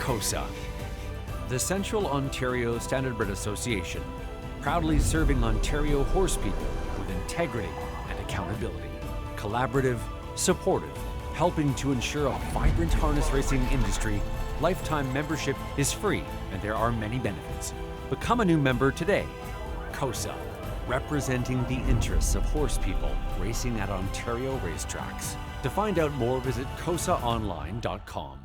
COSA, the Central Ontario Standardbred Association, proudly serving Ontario horse people with integrity and accountability. Collaborative, supportive, helping to ensure a vibrant harness racing industry. Lifetime membership is free and there are many benefits. Become a new member today. COSA, representing the interests of horse people racing at Ontario racetracks. To find out more, visit cosaonline.com.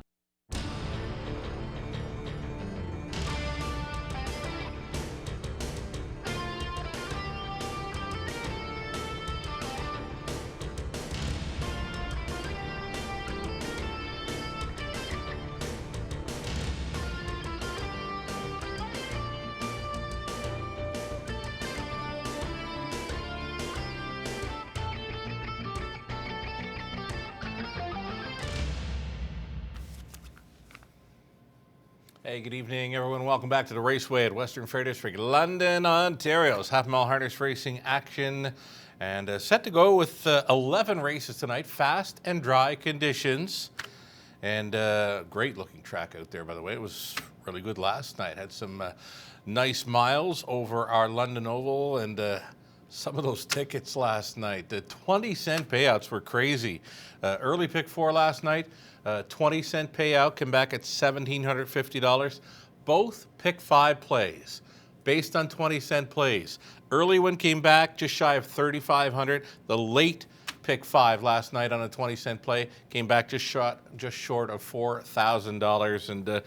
Hey, good evening, everyone. Welcome back to the Raceway at Western Fair District, London, Ontario's half-mile harness racing action. And set to go with 11 races tonight, fast and dry conditions. And great-looking track out there, by the way. It was really good last night. Had some nice miles over our London Oval, and some of those tickets last night. The 20-cent payouts were crazy. Early pick 4 last night. 20-cent payout came back at $1,750. Both pick 5 plays based on 20-cent plays. Early one came back just shy of $3,500. The late pick 5 last night on a 20-cent play came back just short of $4,000. And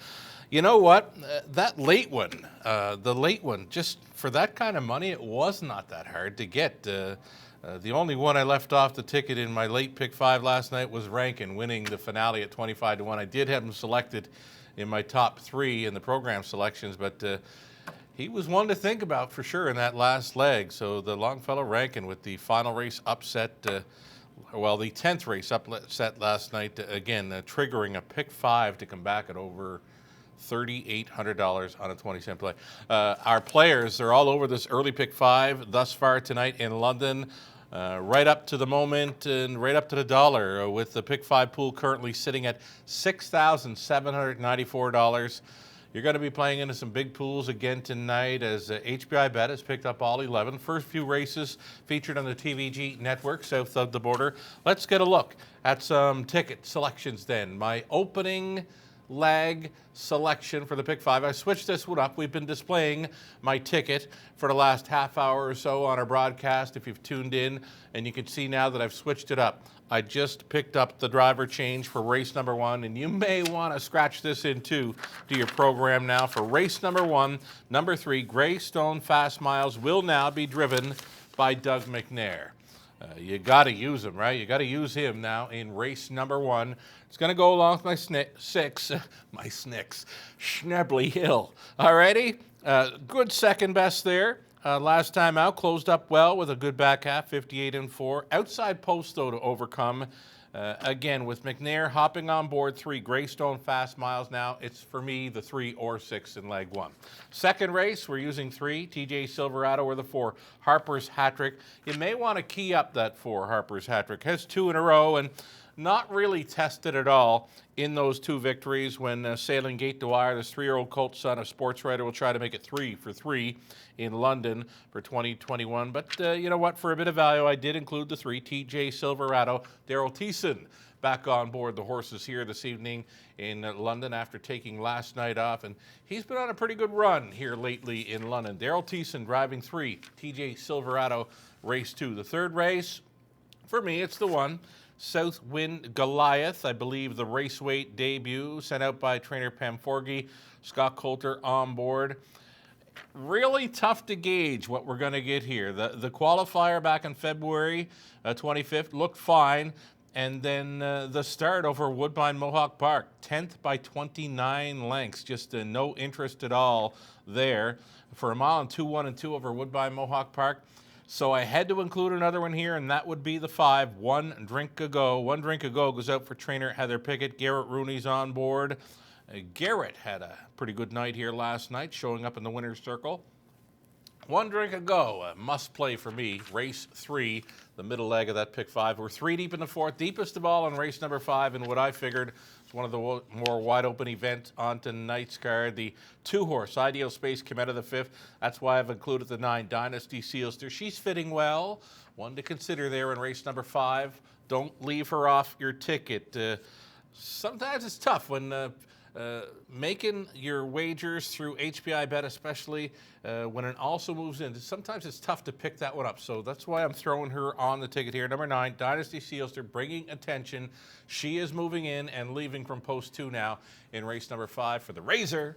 you know what? That late one, the late one, just for that kind of money, it was not that hard to get. The only one I left off the ticket in my late pick 5 last night was Rankin, winning the finale at 25-1. I did have him selected in my top 3 in the program selections, but he was one to think about for sure in that last leg. So the Longfellow Rankin with the final race upset, the 10th race upset last night, again, triggering a pick 5 to come back at over $3,800 on a 20-cent play. Our players are all over this early pick 5 thus far tonight in London. Right up to the moment and right up to the dollar, with the pick 5 pool currently sitting at $6,794. You're going to be playing into some big pools again tonight as HBI Bet has picked up all 11. First few races featured on the TVG network south of the border. Let's get a look at some ticket selections then. My opening leg selection for the pick 5. I switched this one up. We've been displaying my ticket for the last half hour or so on our broadcast if you've tuned in, and you can see now that I've switched it up. I just picked up the driver change for race number 1, and you may want to scratch this in too to your program now. For race number 1, number 3, Greystone Fast Miles will now be driven by Doug McNair. You got to use him, right? You got to use him now in race number 1. It's going to go along with my Schnebley Hill. Alrighty, good second best there. Last time out, closed up well with a good back half, 58-4. Outside post, though, to overcome. Again, with McNair hopping on board 3 Greystone Fast Miles now, it's for me the 3 or 6 in leg 1. Second race, we're using 3, TJ Silverado, or the 4, Harper's Hat-Trick. You may want to key up that 4, Harper's Hat-Trick. Has 2 in a row and not really tested at all in those 2 victories. When sailing gate to wire, this 3-year-old colt son of sports writer will try to make it 3 for 3 in London for 2021. But you know what? For a bit of value, I did include the 3, TJ Silverado. Daryl Thiessen back on board the horses here this evening in London after taking last night off. And he's been on a pretty good run here lately in London. Daryl Thiessen driving 3, TJ Silverado, race 2. The third race, for me, it's the 1. Southwind Goliath, I believe the race weight debut, sent out by trainer Pam Forgy, Scott Coulter on board. Really tough to gauge what we're going to get here. The qualifier back in February 25th looked fine, and then the start over Woodbine Mohawk Park, 10th by 29 lengths, just no interest at all there. For a mile and 2-1 and 2 over Woodbine Mohawk Park. So I had to include another one here, and that would be the 5, One Drink A Go. One Drink A Go goes out for trainer Heather Pickett. Garrett Rooney's on board. Garrett had a pretty good night here last night, showing up in the winner's circle. One drink ago, a must play for me, race 3, the middle leg of that pick 5. We're 3 deep in the 4th, deepest of all in race number 5, and what I figured is one of the more wide open events on tonight's card. The 2-horse Ideal Space came out of the 5th. That's why I've included the 9 Dynasty Sealster. She's fitting well. One to consider there in race number 5. Don't leave her off your ticket. Sometimes it's tough when making your wagers through HPI Bet, especially when it also moves in. Sometimes it's tough to pick that one up, so that's why I'm throwing her on the ticket here. Number 9, Dynasty Sealster, bringing attention. She is moving in and leaving from post 2 now in race number 5 for the Razor.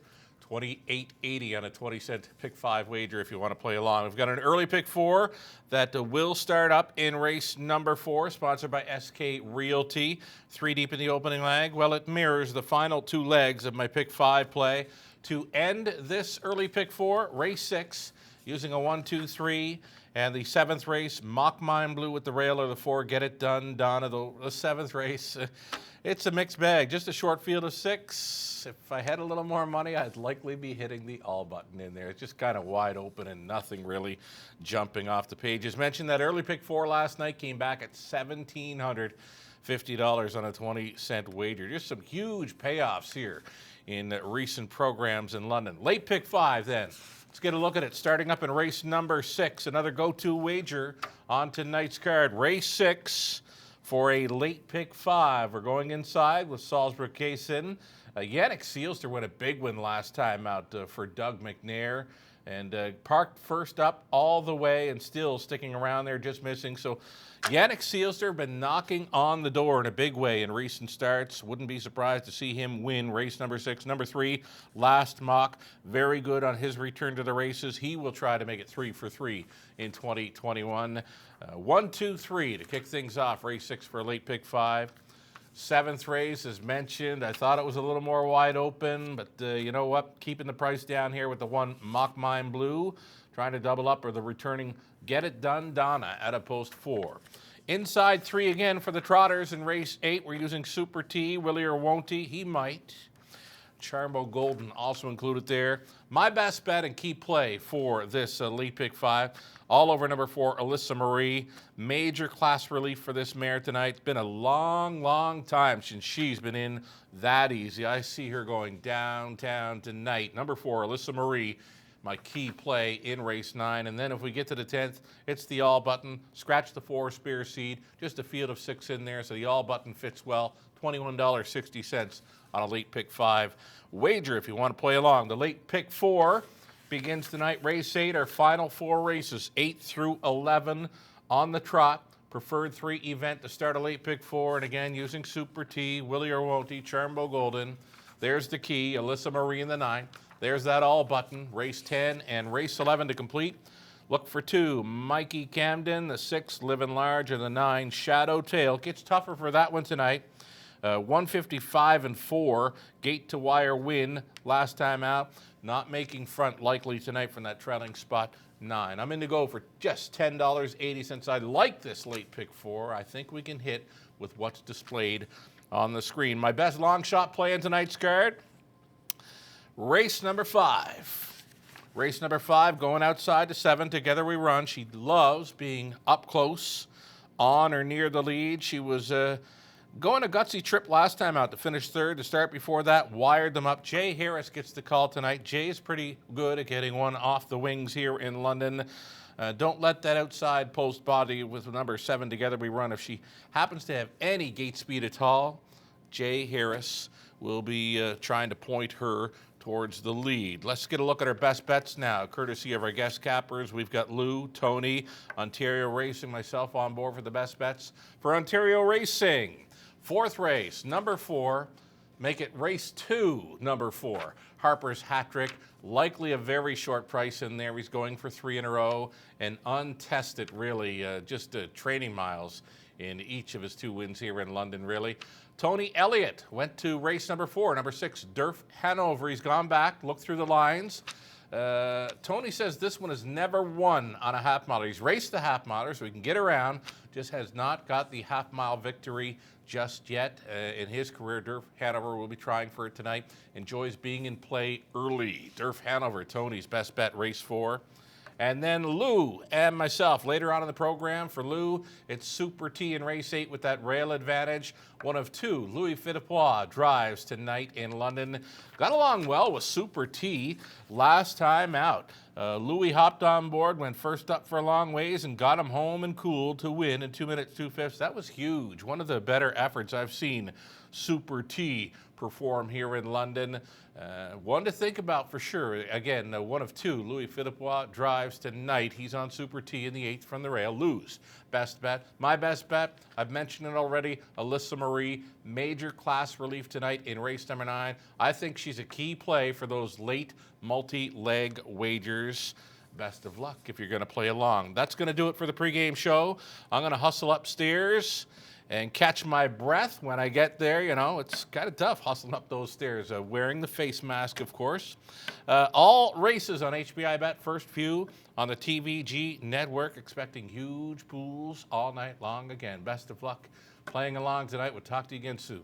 $28.80 on a 20-cent pick 5 wager if you want to play along. We've got an early pick 4 that will start up in race number 4, sponsored by SK Realty. 3 deep in the opening leg. Well, it mirrors the final 2 legs of my pick 5 play. To end this early pick 4, race 6, using a 1, 2, 3, and the 7th race, Mock Mine Blue with the rail, or the 4, Get It Done, Donna, the 7th race. It's a mixed bag, just a short field of 6. If I had a little more money, I'd likely be hitting the all button in there. It's just kind of wide open and nothing really jumping off the pages. Mentioned that early pick 4 last night came back at $1,750 on a 20-cent wager. Just some huge payoffs here in recent programs in London. Late pick 5 then. Let's get a look at it. Starting up in race number 6, another go-to wager on tonight's card. Race 6 for a late pick 5. We're going inside with Salzburg Kaysen. Yannick Sealster won a big win last time out for Doug McNair, and parked first up all the way and still sticking around there, just missing. So Yannick Sealster been knocking on the door in a big way in recent starts. Wouldn't be surprised to see him win race number 6. Number 3, Last Mock, very good on his return to the races. He will try to make it 3 for 3 in 2021. 1, 2, 3 to kick things off. Race 6 for a late pick 5. 7th race, as mentioned, I thought it was a little more wide open, but you know what? Keeping the price down here with the 1 Mock Mine Blue, trying to double up, or the returning Get It Done Donna at a post 4. Inside 3 again for the Trotters in race 8. We're using Super T. Will he or won't he? He might. Charmo Golden also included there. My best bet and key play for this late pick 5. All over number 4, Alyssa Marie. Major class relief for this mare tonight. It's been a long, long time since she's been in that easy. I see her going downtown tonight. Number 4, Alyssa Marie, my key play in race 9. And then if we get to the 10th, it's the all button. Scratch the 4, Spear Seed. Just a field of 6 in there, so the all button fits well. $21.60 on a late pick 5 wager if you want to play along. The late pick 4 begins tonight. Race 8, our final 4 races, 8 through 11 on the trot. Preferred 3 event to start a late pick 4. And again, using Super T, Willie or Won't He, Charmbo Golden. There's the key, Alyssa Marie in the 9. There's that all button. Race 10 and race 11 to complete. Look for 2, Mikey Camden, the 6, Living Large, and the 9, Shadow Tail. Gets tougher for that one tonight. 155 and 4, gate to wire win last time out. Not making front likely tonight from that trailing spot 9. I'm in to go for just $10.80. I like this late pick 4. I think we can hit with what's displayed on the screen. My best long shot play in tonight's card, race number 5. Race number 5, going outside to 7. Together we run. She loves being up close, on or near the lead. She was going a gutsy trip last time out to finish 3rd. To start before that, wired them up. Jay Harris gets the call tonight. Jay is pretty good at getting one off the wings here in London. Don't let that outside post body with number 7, Together We Run. If she happens to have any gate speed at all, Jay Harris will be trying to point her towards the lead. Let's get a look at our best bets now, courtesy of our guest cappers. We've got Lou, Tony, Ontario Racing, myself on board for the best bets for Ontario Racing. 4th race, number 4. Make it race 2, number 4. Harper's Hat Trick, likely a very short price in there. He's going for 3 in a row, and untested, really, just training miles in each of his 2 wins here in London, really. Tony Elliott went to race number 4, number 6, Durf Hanover. He's gone back, looked through the lines. Tony says this one has never won on a half mile. He's raced the half miler, so he can get around, just has not got the half mile victory just yet in his career. Durf Hanover will be trying for it tonight. Enjoys being in play early. Durf Hanover, Tony's best bet, race 4. And then Lou and myself later on in the program. For Lou, it's Super T in race 8 with that rail advantage. One of two, Louis Philippois drives tonight in London. Got along well with Super T last time out. Louis hopped on board, went first up for a long ways, and got him home and cool to win in 2 minutes 2/5. That was huge. One of the better efforts I've seen Super T perform here in London. One to think about for sure. Again, one of two, Louis Philippois drives tonight. He's on Super T in the 8th from the rail. Lou's best bet. My best bet, I've mentioned it already, Alyssa Marie, major class relief tonight in race number 9. I think she's a key play for those late multi-leg wagers. Best of luck if you're going to play along. That's going to do it for the pregame show. I'm going to hustle upstairs and catch my breath when I get there. You know, it's kind of tough hustling up those stairs, wearing the face mask, of course. All races on HBI Bet, first few on the TVG network, expecting huge pools all night long. Again, best of luck playing along tonight. We'll talk to you again soon.